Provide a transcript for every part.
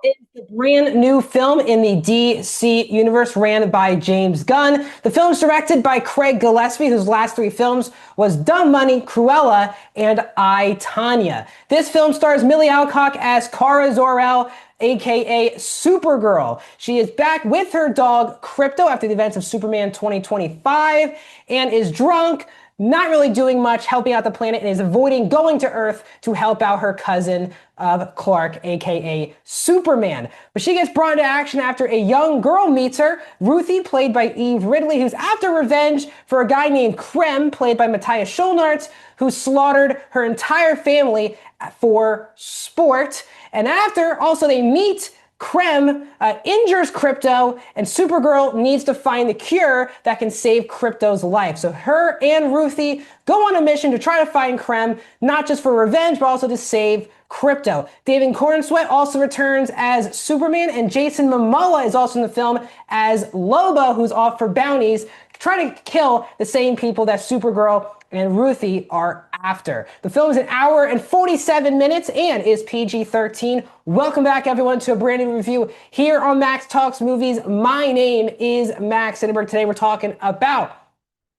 is the brand new film in the DC universe ran by James Gunn. The film is directed by Craig Gillespie, whose last three films was Dumb Money, Cruella, and I, Tanya. This film stars Millie Alcock as Kara Zor-El, aka Supergirl. She is back with her dog Crypto after the events of Superman 2025 and is drunk, not really doing much, helping out the planet, and is avoiding going to Earth to help out her cousin of Clark, aka Superman. But she gets brought into action after a young girl meets her, Ruthie, played by Eve Ridley, who's after revenge for a guy named Krem, played by Matthias Schulnartz, who slaughtered her entire family for sport. And after, also they meet Krem, injures Crypto, and Supergirl needs to find the cure that can save Crypto's life. So her and Ruthie go on a mission to try to find Krem, not just for revenge, but also to save Crypto. David Cornsweet also returns as Superman, and Jason Momoa is also in the film as Lobo, who's off for bounties, trying to kill the same people that Supergirl and Ruthie are after. The film is an hour and 47 minutes and is PG-13. Welcome back, everyone, to a brand new review here on Max Talks Movies. My name is Max Sindenberg. Today we're talking about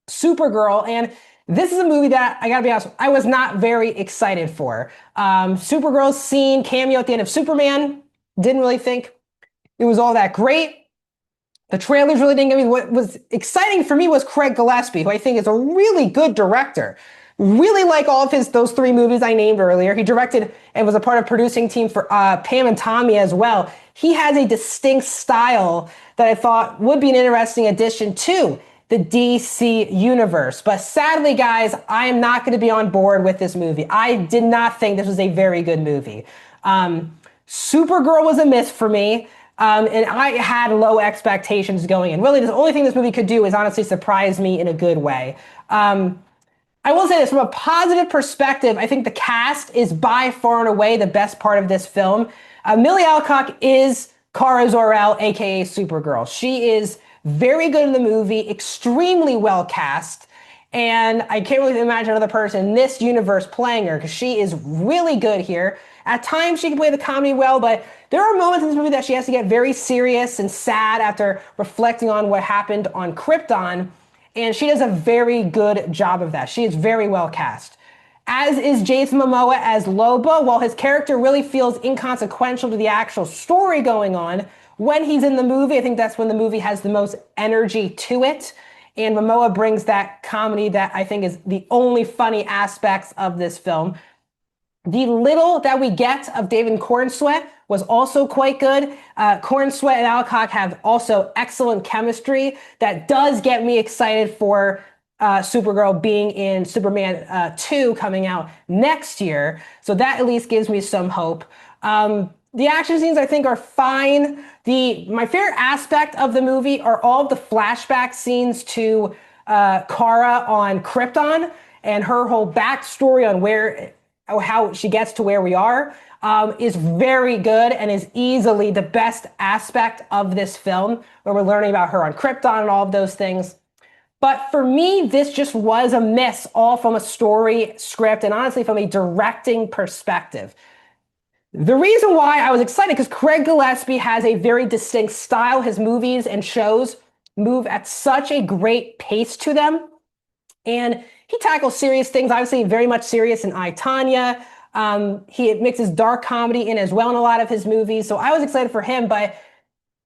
Supergirl, and this is a movie that, I gotta be honest, I was not very excited for. Supergirl's scene cameo at the end of Superman, didn't really think it was all that great. The trailers really didn't get me. What was exciting for me was Craig Gillespie, who I think is a really good director. Really like all of those three movies I named earlier. He directed and was a part of producing team for Pam and Tommy as well. He has a distinct style that I thought would be an interesting addition to the DC universe. But sadly, guys, I am not going to be on board with this movie. I did not think this was a very good movie. Supergirl was a miss for me. And I had low expectations going in. Really, the only thing this movie could do is honestly surprise me in a good way. I will say this, from a positive perspective, I think the cast is by far and away the best part of this film. Millie Alcock is Kara Zor-El, aka Supergirl. She is very good in the movie, extremely well cast, and I can't really imagine another person in this universe playing her because she is really good here. At times she can play the comedy well, but there are moments in this movie that she has to get very serious and sad after reflecting on what happened on Krypton, and she does a very good job of that. She is very well cast. As is Jason Momoa as Lobo. While his character really feels inconsequential to the actual story going on, when he's in the movie, I think that's when the movie has the most energy to it. And Momoa brings that comedy that I think is the only funny aspects of this film. The little that we get of David Cornsweet was also quite good. Cornsweet and Alcock have also excellent chemistry that does get me excited for Supergirl being in Superman 2 coming out next year. So that at least gives me some hope. The action scenes I think are fine. My favorite aspect of the movie are all of the flashback scenes to Kara on Krypton and her whole backstory on how she gets to where we are is very good and is easily the best aspect of this film, where we're learning about her on Krypton and all of those things. But for me, this just was a miss, all from a story, script, and honestly from a directing perspective. The reason why I was excited, because Craig Gillespie has a very distinct style. His movies and shows move at such a great pace to them. And he tackles serious things, obviously very much serious in I, Tanya. He mixes dark comedy in as well in a lot of his movies. So I was excited for him, but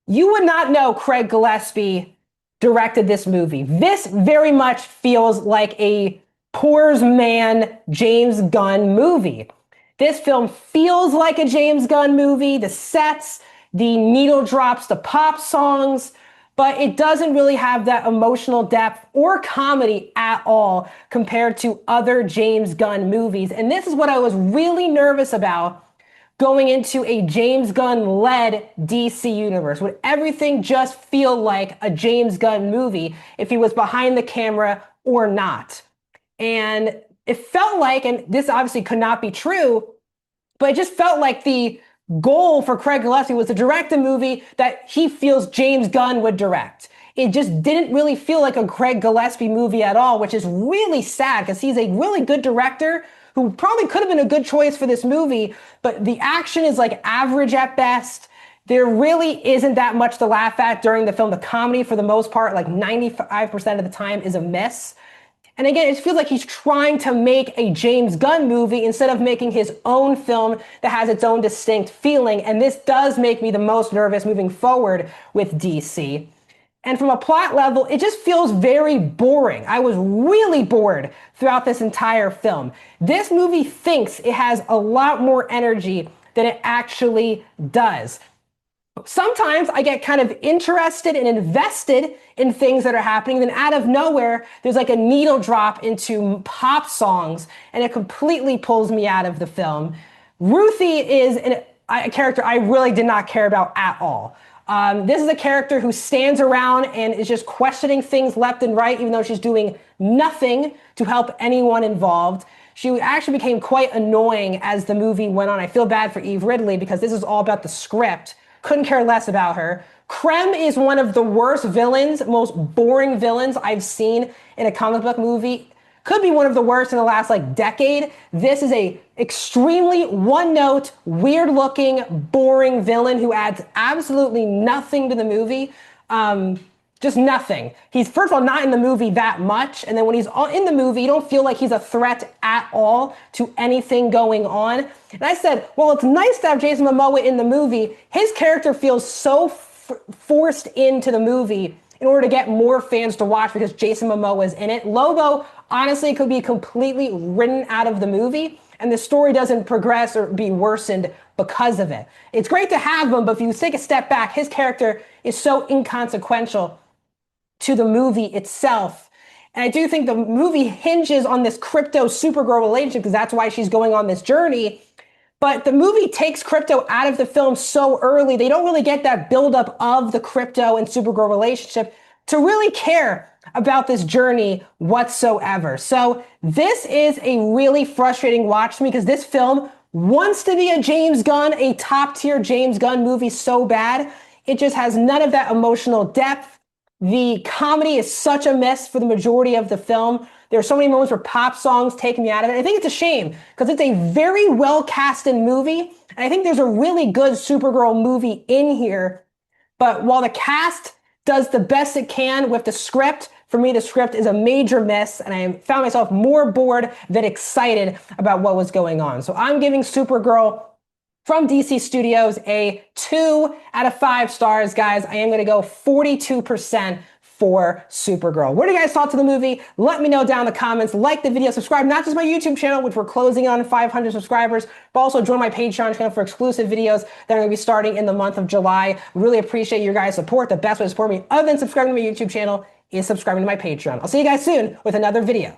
you would not know Craig Gillespie directed this movie. This very much feels like a poor's man James Gunn movie. This film feels like a James Gunn movie. The sets, the needle drops, the pop songs, but it doesn't really have that emotional depth or comedy at all compared to other James Gunn movies. And this is what I was really nervous about going into a James Gunn-led DC universe. Would everything just feel like a James Gunn movie if he was behind the camera or not? And it felt like, and this obviously could not be true, but it just felt like the goal for Craig Gillespie was to direct a movie that he feels James Gunn would direct. It just didn't really feel like a Craig Gillespie movie at all, which is really sad because he's a really good director who probably could have been a good choice for this movie, but the action is like average at best. There really isn't that much to laugh at during the film. The comedy, for the most part, like 95% of the time, is a miss. And again, it feels like he's trying to make a James Gunn movie instead of making his own film that has its own distinct feeling. And this does make me the most nervous moving forward with DC. And from a plot level, it just feels very boring. I was really bored throughout this entire film. This movie thinks it has a lot more energy than it actually does. Sometimes I get kind of interested and invested in things that are happening. Then out of nowhere, there's like a needle drop into pop songs and it completely pulls me out of the film. Ruthie is a character I really did not care about at all. This is a character who stands around and is just questioning things left and right, even though she's doing nothing to help anyone involved. She actually became quite annoying as the movie went on. I feel bad for Eve Ridley because this is all about the script. Couldn't care less about her. Krem is one of the worst villains, most boring villains I've seen in a comic book movie. Could be one of the worst in the last decade. This is a extremely one-note, weird-looking, boring villain who adds absolutely nothing to the movie. Just nothing. He's, first of all, not in the movie that much. And then when he's in the movie, you don't feel like he's a threat at all to anything going on. And I said, well, it's nice to have Jason Momoa in the movie. His character feels so forced into the movie in order to get more fans to watch because Jason Momoa is in it. Lobo, honestly, could be completely written out of the movie. And the story doesn't progress or be worsened because of it. It's great to have him, but if you take a step back, his character is so inconsequential to the movie itself. And I do think the movie hinges on this Crypto Supergirl relationship because that's why she's going on this journey. But the movie takes Crypto out of the film so early, they don't really get that buildup of the Crypto and Supergirl relationship to really care about this journey whatsoever. So this is a really frustrating watch to me because this film wants to be a James Gunn, a top tier James Gunn movie so bad. It just has none of that emotional depth. The comedy is such a mess for the majority of the film. There are so many moments where pop songs take me out of it. I think it's a shame because it's a very well casted movie. And I think there's a really good Supergirl movie in here. But while the cast does the best it can with the script, for me, the script is a major miss. And I found myself more bored than excited about what was going on. So I'm giving Supergirl from DC Studios a 2 out of 5 stars, guys. I am going to go 42% for Supergirl. What do you guys thought to the movie? Let me know down in the comments. Like the video, subscribe, not just my YouTube channel, which we're closing on 500 subscribers, but also join my Patreon channel for exclusive videos that are going to be starting in the month of July. Really appreciate your guys' support. The best way to support me, other than subscribing to my YouTube channel, is subscribing to my Patreon. I'll see you guys soon with another video.